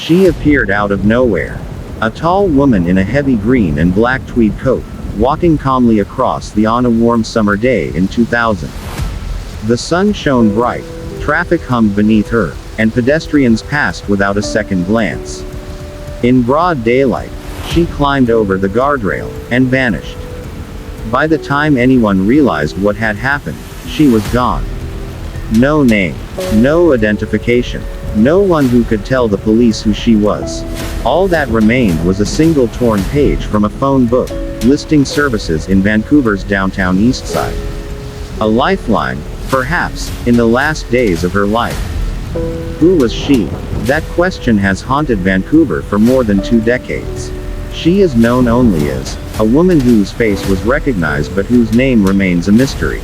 She appeared out of nowhere. A tall woman in a heavy green and black tweed coat, walking calmly across the on a warm summer day in 2000. The sun shone bright, traffic hummed beneath her, and pedestrians passed without a second glance. In broad daylight, she climbed over the guardrail, and vanished. By the time anyone realized what had happened, she was gone. No name, no identification, no one who could tell the police who she was. All that remained was a single torn page from a phone book, listing services in Vancouver's downtown east side. A lifeline, perhaps, in the last days of her life. Who was she? That question has haunted Vancouver for more than 2 decades. She is known only as a woman whose face was recognized but whose name remains a mystery.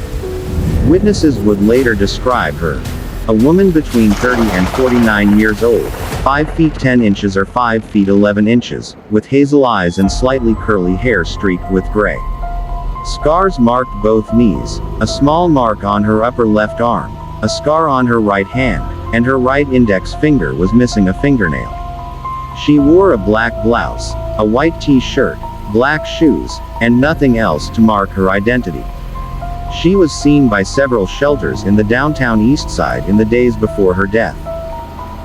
Witnesses would later describe her. A woman between 30 and 49 years old, 5 feet 10 inches or 5 feet 11 inches, with hazel eyes and slightly curly hair streaked with gray. Scars marked both knees, a small mark on her upper left arm, a scar on her right hand, and her right index finger was missing a fingernail. She wore a black blouse, a white t-shirt, black shoes, and nothing else to mark her identity. She was seen by several shelters in the downtown east side in the days before her death.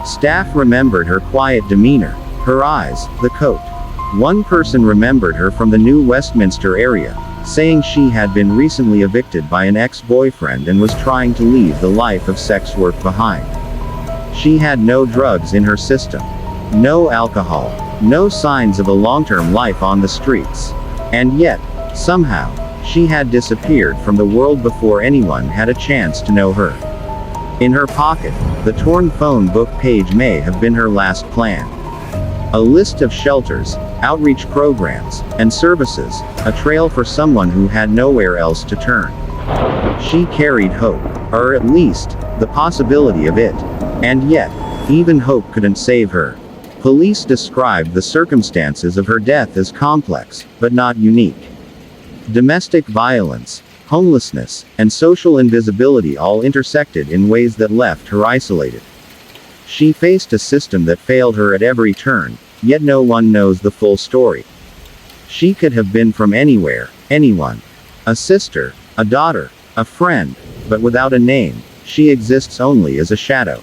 Staff remembered her quiet demeanor, her eyes, the coat. One person remembered her from the New Westminster area, saying she had been recently evicted by an ex-boyfriend and was trying to leave the life of sex work behind. She had no drugs in her system, no alcohol, no signs of a long-term life on the streets. And yet, somehow, she had disappeared from the world before anyone had a chance to know her. In her pocket, the torn phone book page may have been her last plan. A list of shelters, outreach programs, and services, a trail for someone who had nowhere else to turn. She carried hope, or at least, the possibility of it. And yet, even hope couldn't save her. Police described the circumstances of her death as complex, but not unique. Domestic violence, homelessness, and social invisibility all intersected in ways that left her isolated. She faced a system that failed her at every turn, yet no one knows the full story. She could have been from anywhere, anyone. A sister, a daughter, a friend, but without a name, she exists only as a shadow.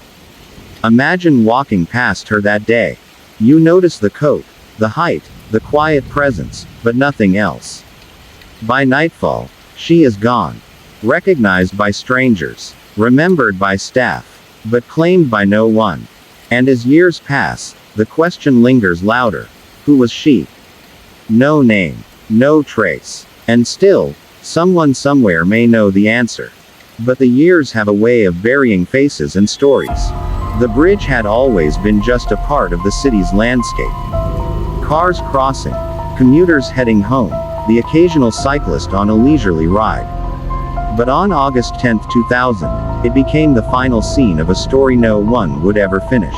Imagine walking past her that day. You notice the coat, the height, the quiet presence, but nothing else. By nightfall, she is gone. Recognized by strangers, remembered by staff, but claimed by no one. And as years pass, the question lingers louder. Who was she? No name, no trace. And still, someone somewhere may know the answer. But the years have a way of burying faces and stories. The bridge had always been just a part of the city's landscape. Cars crossing, commuters heading home, the occasional cyclist on a leisurely ride. But on August 10, 2000, it became the final scene of a story no one would ever finish.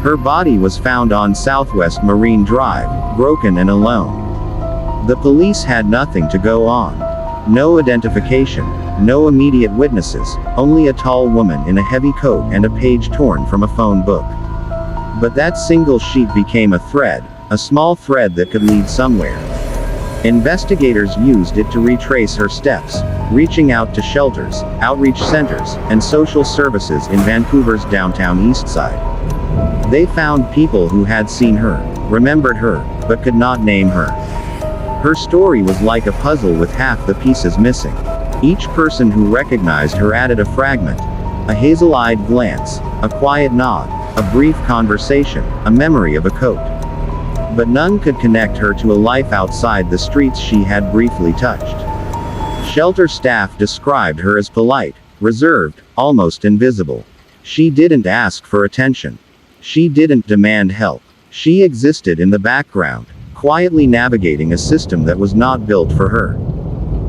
Her body was found on Southwest Marine Drive, broken and alone. The police had nothing to go on. No identification, no immediate witnesses, only a tall woman in a heavy coat and a page torn from a phone book. But that single sheet became a thread, a small thread that could lead somewhere. Investigators used it to retrace her steps, reaching out to shelters, outreach centers, and social services in Vancouver's downtown east side. They found people who had seen her, remembered her, but could not name her. Her story was like a puzzle with half the pieces missing. Each person who recognized her added a fragment. A hazel-eyed glance, a quiet nod, a brief conversation, a memory of a coat. But none could connect her to a life outside the streets she had briefly touched. Shelter staff described her as polite, reserved, almost invisible. She didn't ask for attention. She didn't demand help. She existed in the background, quietly navigating a system that was not built for her.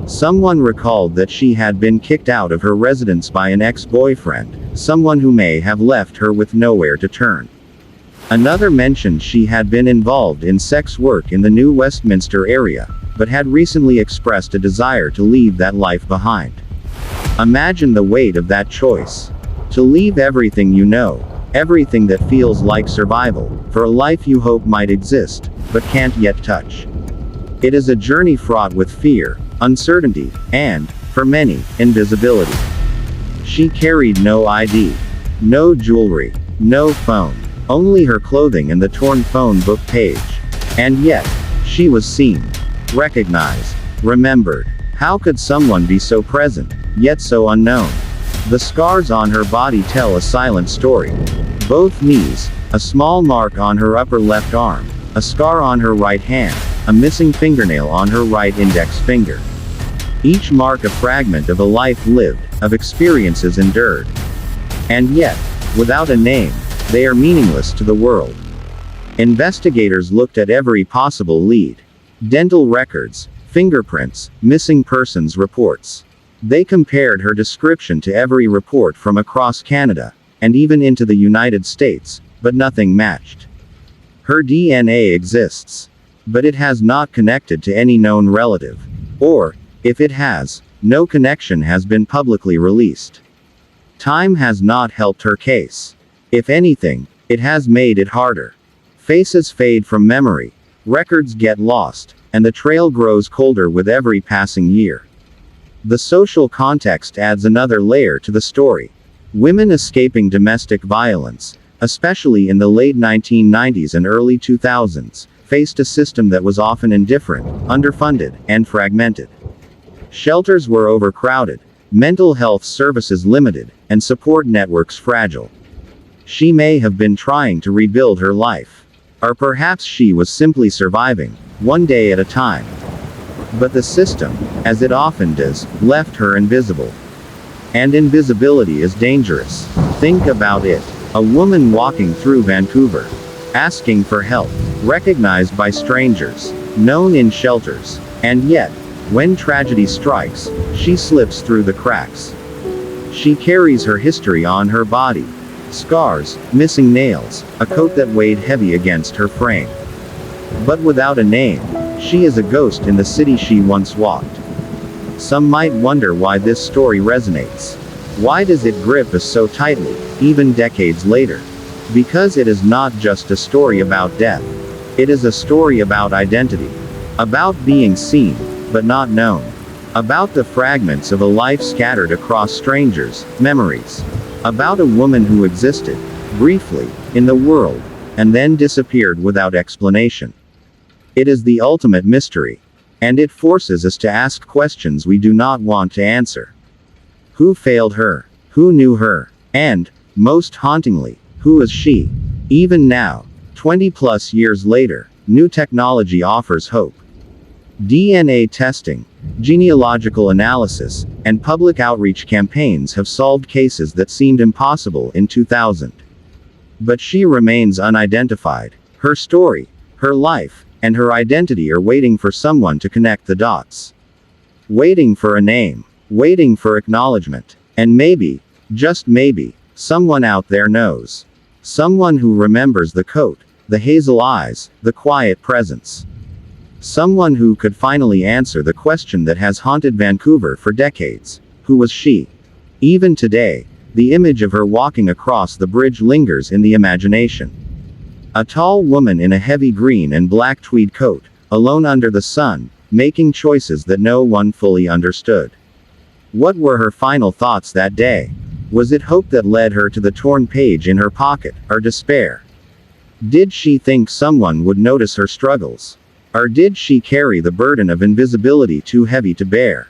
Someone recalled that she had been kicked out of her residence by an ex-boyfriend, someone who may have left her with nowhere to turn. Another mentioned she had been involved in sex work in the New Westminster area, but had recently expressed a desire to leave that life behind. Imagine the weight of that choice. To leave everything you know, Everything that feels like survival, for a life you hope might exist, but can't yet touch. It is a journey fraught with fear, uncertainty, and, for many, invisibility. She carried no ID. No jewelry. No phone. Only her clothing and the torn phone book page. And yet, she was seen. Recognized. Remembered. How could someone be so present, yet so unknown? The scars on her body tell a silent story. Both knees, a small mark on her upper left arm, a scar on her right hand, a missing fingernail on her right index finger. Each mark a fragment of a life lived, of experiences endured. And yet, without a name, they are meaningless to the world. Investigators looked at every possible lead. Dental records, fingerprints, missing persons reports. They compared her description to every report from across Canada, and even into the United States, but nothing matched. Her DNA exists. But it has not connected to any known relative. Or, if it has, no connection has been publicly released. Time has not helped her case. If anything, it has made it harder. Faces fade from memory, records get lost, and the trail grows colder with every passing year. The social context adds another layer to the story. Women escaping domestic violence, especially in the late 1990s and early 2000s, faced a system that was often indifferent, underfunded, and fragmented. Shelters were overcrowded, mental health services limited, and support networks fragile. She may have been trying to rebuild her life. Or perhaps she was simply surviving, one day at a time. But the system, as it often does, left her invisible. And invisibility is dangerous. Think about it. A woman walking through Vancouver, asking for help, recognized by strangers, known in shelters, and yet, when tragedy strikes, she slips through the cracks. She carries her history on her body. Scars, missing nails, a coat that weighed heavy against her frame. But without a name, she is a ghost in the city she once walked. Some might wonder why this story resonates. Why does it grip us so tightly, even decades later? Because it is not just a story about death. It is a story about identity. About being seen, but not known. About the fragments of a life scattered across strangers' memories. About a woman who existed, briefly, in the world, and then disappeared without explanation. It is the ultimate mystery. And it forces us to ask questions we do not want to answer. Who failed her? Who knew her? And, most hauntingly, who is she? Even now, 20+ years later, new technology offers hope. DNA testing, genealogical analysis, and public outreach campaigns have solved cases that seemed impossible in 2000. But she remains unidentified. Her story, her life, and her identity are waiting for someone to connect the dots. Waiting for a name. Waiting for acknowledgement. And maybe, just maybe, someone out there knows. Someone who remembers the coat, the hazel eyes, the quiet presence. Someone who could finally answer the question that has haunted Vancouver for decades. Who was she? Even today, the image of her walking across the bridge lingers in the imagination. A tall woman in a heavy green and black tweed coat, alone under the sun, making choices that no one fully understood. What were her final thoughts that day? Was it hope that led her to the torn page in her pocket, or despair? Did she think someone would notice her struggles? Or did she carry the burden of invisibility too heavy to bear?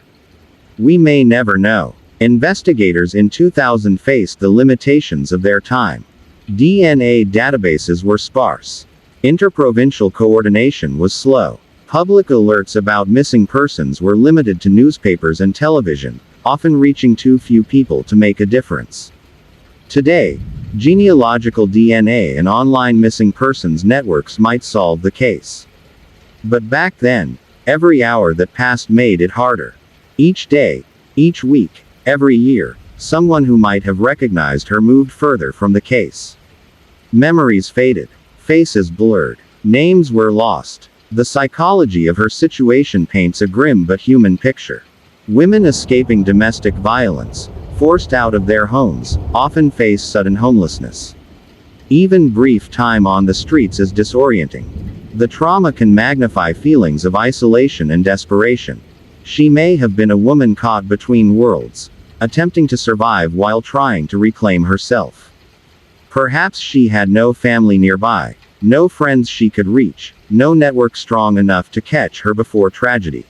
We may never know. Investigators in 2000 faced the limitations of their time. DNA databases were sparse. Interprovincial coordination was slow. Public alerts about missing persons were limited to newspapers and television, often reaching too few people to make a difference. Today, genealogical DNA and online missing persons networks might solve the case. But back then, every hour that passed made it harder. Each day, each week, every year, someone who might have recognized her moved further from the case. Memories faded. Faces blurred. Names were lost. The psychology of her situation paints a grim but human picture. Women escaping domestic violence, forced out of their homes, often face sudden homelessness. Even brief time on the streets is disorienting. The trauma can magnify feelings of isolation and desperation. She may have been a woman caught between worlds, attempting to survive while trying to reclaim herself. Perhaps she had no family nearby, no friends she could reach, no network strong enough to catch her before tragedy.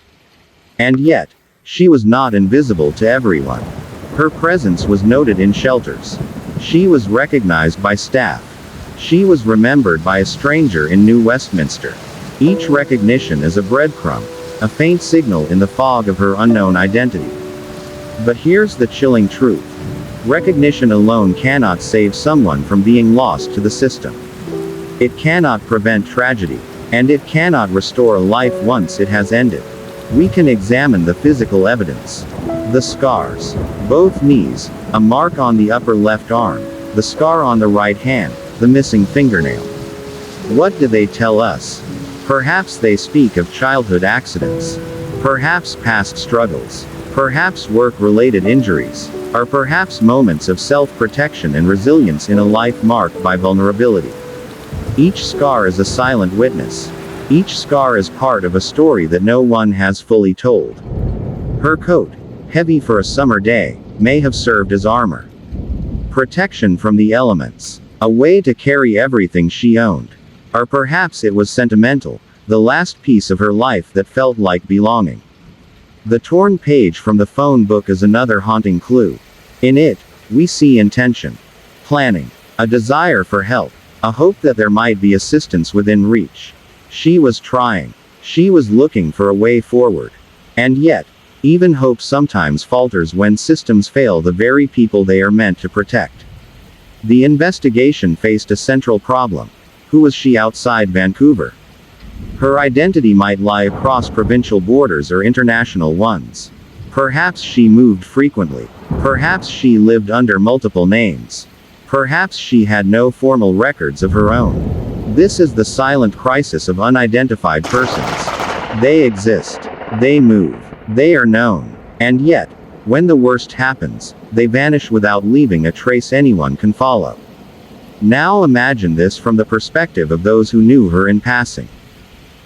And yet, she was not invisible to everyone. Her presence was noted in shelters. She was recognized by staff. She was remembered by a stranger in New Westminster. Each recognition is a breadcrumb, a faint signal in the fog of her unknown identity. But here's the chilling truth. Recognition alone cannot save someone from being lost to the system. It cannot prevent tragedy, and it cannot restore a life once it has ended. We can examine the physical evidence. The scars. Both knees, a mark on the upper left arm, the scar on the right hand, the missing fingernail. What do they tell us? Perhaps they speak of childhood accidents. Perhaps past struggles. Perhaps work-related injuries. Or perhaps moments of self-protection and resilience in a life marked by vulnerability. Each scar is a silent witness. Each scar is part of a story that no one has fully told. Her coat, heavy for a summer day, may have served as armor. Protection from the elements. A way to carry everything she owned. Or perhaps it was sentimental, the last piece of her life that felt like belonging. The torn page from the phone book is another haunting clue. In it, we see intention, planning, a desire for help, a hope that there might be assistance within reach. She was trying. She was looking for a way forward. And yet, even hope sometimes falters when systems fail the very people they are meant to protect. The investigation faced a central problem. Who was she outside Vancouver? Her identity might lie across provincial borders or international ones. Perhaps she moved frequently. Perhaps she lived under multiple names. Perhaps she had no formal records of her own. This is the silent crisis of unidentified persons. They exist. They move. They are known. And yet, when the worst happens, they vanish without leaving a trace anyone can follow. Now imagine this from the perspective of those who knew her in passing.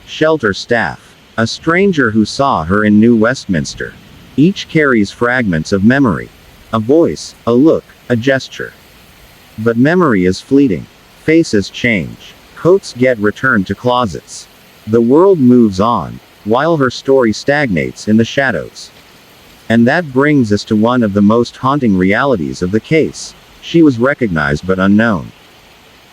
Shelter staff. A stranger who saw her in New Westminster. Each carries fragments of memory. A voice, a look, a gesture. But memory is fleeting. Faces change. Coats get returned to closets. The world moves on, while her story stagnates in the shadows. And that brings us to one of the most haunting realities of the case. She was recognized but unknown.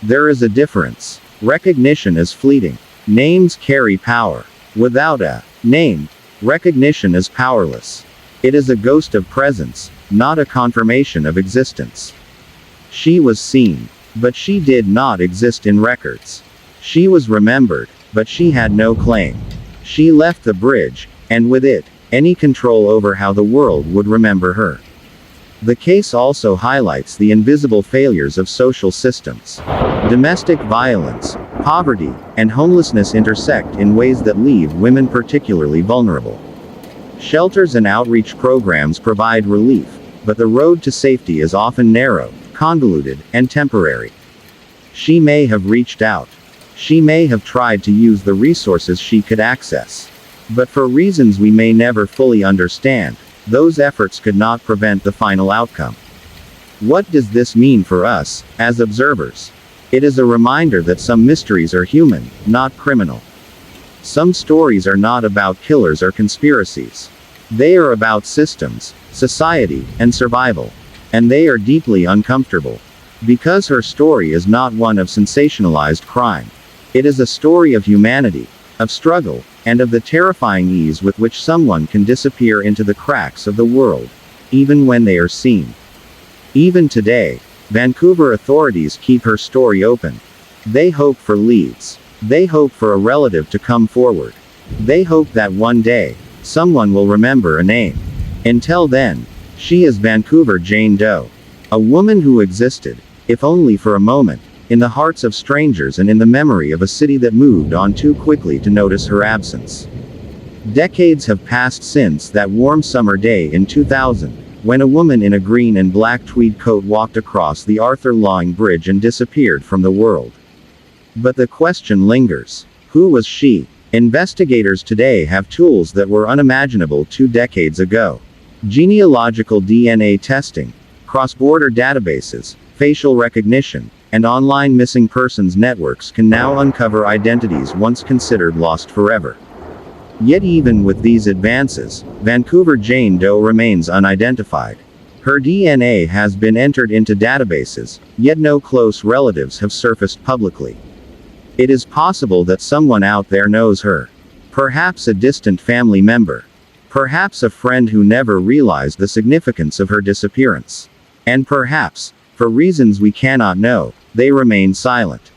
There is a difference. Recognition is fleeting. Names carry power. Without a name, recognition is powerless. It is a ghost of presence, not a confirmation of existence. She was seen, but she did not exist in records. She was remembered, but she had no claim. She left the bridge, and with it, any control over how the world would remember her. The case also highlights the invisible failures of social systems. Domestic violence, poverty, and homelessness intersect in ways that leave women particularly vulnerable. Shelters and outreach programs provide relief, but the road to safety is often narrow, convoluted, and temporary. She may have reached out. She may have tried to use the resources she could access. But for reasons we may never fully understand, those efforts could not prevent the final outcome. What does this mean for us, as observers? It is a reminder that some mysteries are human, not criminal. Some stories are not about killers or conspiracies. They are about systems, society, and survival. And they are deeply uncomfortable. Because her story is not one of sensationalized crime. It is a story of humanity, of struggle, and of the terrifying ease with which someone can disappear into the cracks of the world, even when they are seen. Even today, Vancouver authorities keep her story open. They hope for leads. They hope for a relative to come forward. They hope that one day, someone will remember a name. Until then, she is Vancouver Jane Doe. A woman who existed, if only for a moment, in the hearts of strangers and in the memory of a city that moved on too quickly to notice her absence. Decades have passed since that warm summer day in 2000, when a woman in a green and black tweed coat walked across the Arthur Laing Bridge and disappeared from the world. But the question lingers. Who was she? Investigators today have tools that were unimaginable 2 decades ago. Genealogical DNA testing, cross-border databases, facial recognition, and online missing persons networks can now uncover identities once considered lost forever. Yet even with these advances, Vancouver Jane Doe remains unidentified. Her DNA has been entered into databases, yet no close relatives have surfaced publicly. It is possible that someone out there knows her. Perhaps a distant family member. Perhaps a friend who never realized the significance of her disappearance. And perhaps, for reasons we cannot know, they remain silent.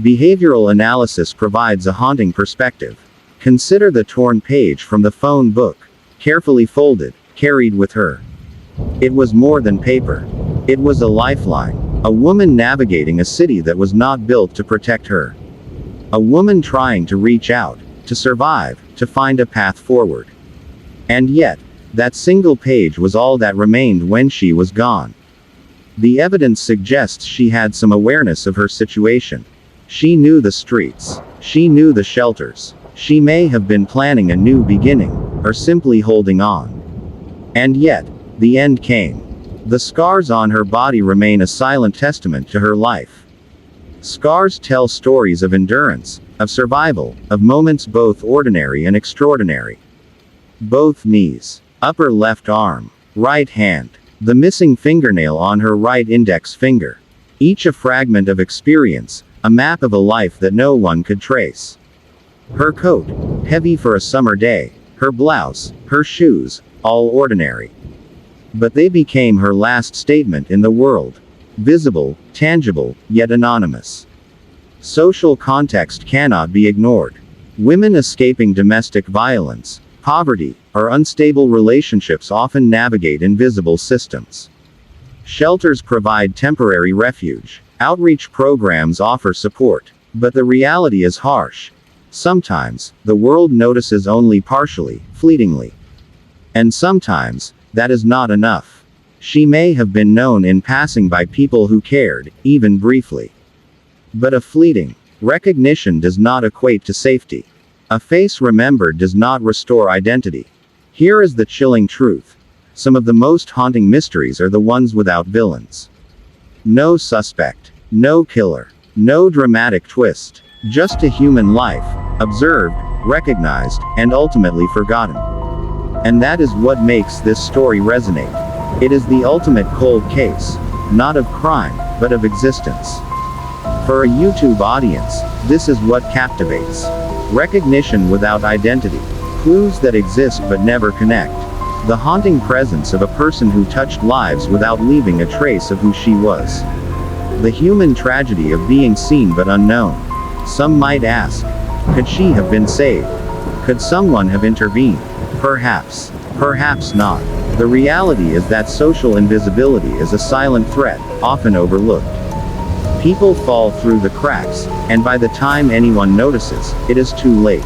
Behavioral analysis provides a haunting perspective. Consider the torn page from the phone book, carefully folded, carried with her. It was more than paper. It was a lifeline. A woman navigating a city that was not built to protect her. A woman trying to reach out, to survive, to find a path forward. And yet, that single page was all that remained when she was gone. The evidence suggests she had some awareness of her situation. She knew the streets. She knew the shelters. She may have been planning a new beginning, or simply holding on. And yet, the end came. The scars on her body remain a silent testament to her life. Scars tell stories of endurance, of survival, of moments both ordinary and extraordinary. Both knees, upper left arm, right hand, the missing fingernail on her right index finger. Each a fragment of experience, a map of a life that no one could trace. Her coat, heavy for a summer day, her blouse, her shoes, all ordinary. But they became her last statement in the world. Visible, tangible, yet anonymous. Social context cannot be ignored. Women escaping domestic violence, poverty, or unstable relationships often navigate invisible systems. Shelters provide temporary refuge. Outreach programs offer support. But the reality is harsh. Sometimes, the world notices only partially, fleetingly. And sometimes, that is not enough. She may have been known in passing by people who cared, even briefly. But a fleeting recognition does not equate to safety. A face remembered does not restore identity. Here is the chilling truth. Some of the most haunting mysteries are the ones without villains. No suspect. No killer. No dramatic twist. Just a human life, observed, recognized, and ultimately forgotten. And that is what makes this story resonate. It is the ultimate cold case. Not of crime, but of existence. For a YouTube audience, this is what captivates. Recognition without identity. Clues that exist but never connect. The haunting presence of a person who touched lives without leaving a trace of who she was. The human tragedy of being seen but unknown. Some might ask, could she have been saved? Could someone have intervened? Perhaps. Perhaps not. The reality is that social invisibility is a silent threat, often overlooked. People fall through the cracks, and by the time anyone notices, it is too late.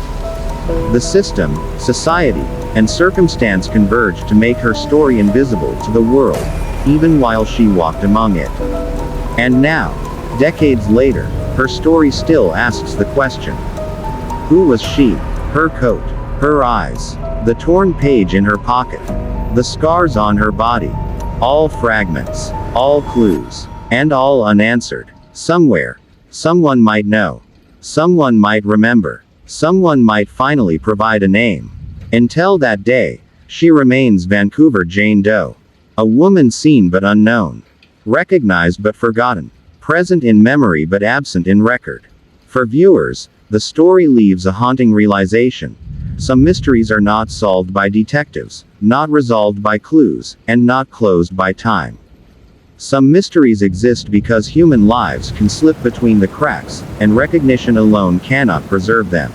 The system, society, and circumstance converge to make her story invisible to the world, even while she walked among it. And now, decades later, her story still asks the question. Who was she? Her coat, her eyes, the torn page in her pocket, the scars on her body. All fragments, all clues, and all unanswered. Somewhere, someone might know. Someone might remember. Someone might finally provide a name. Until that day, she remains Vancouver Jane Doe. A woman seen but unknown. Recognized but forgotten. Present in memory but absent in record. For viewers, the story leaves a haunting realization. Some mysteries are not solved by detectives, not resolved by clues, and not closed by time. Some mysteries exist because human lives can slip between the cracks, and recognition alone cannot preserve them.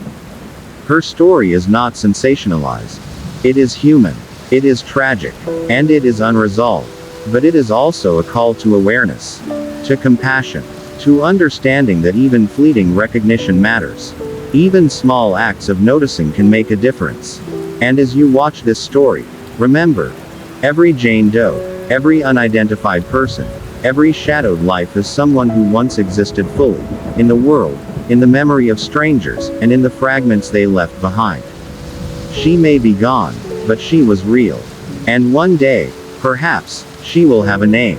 Her story is not sensationalized. It is human. It is tragic. And it is unresolved. But it is also a call to awareness. To compassion. To understanding that even fleeting recognition matters. Even small acts of noticing can make a difference. And as you watch this story, remember, Every Jane Doe, every unidentified person, every shadowed life is someone who once existed fully, in the world, in the memory of strangers, and in the fragments they left behind. She may be gone, but she was real. And one day, perhaps, she will have a name.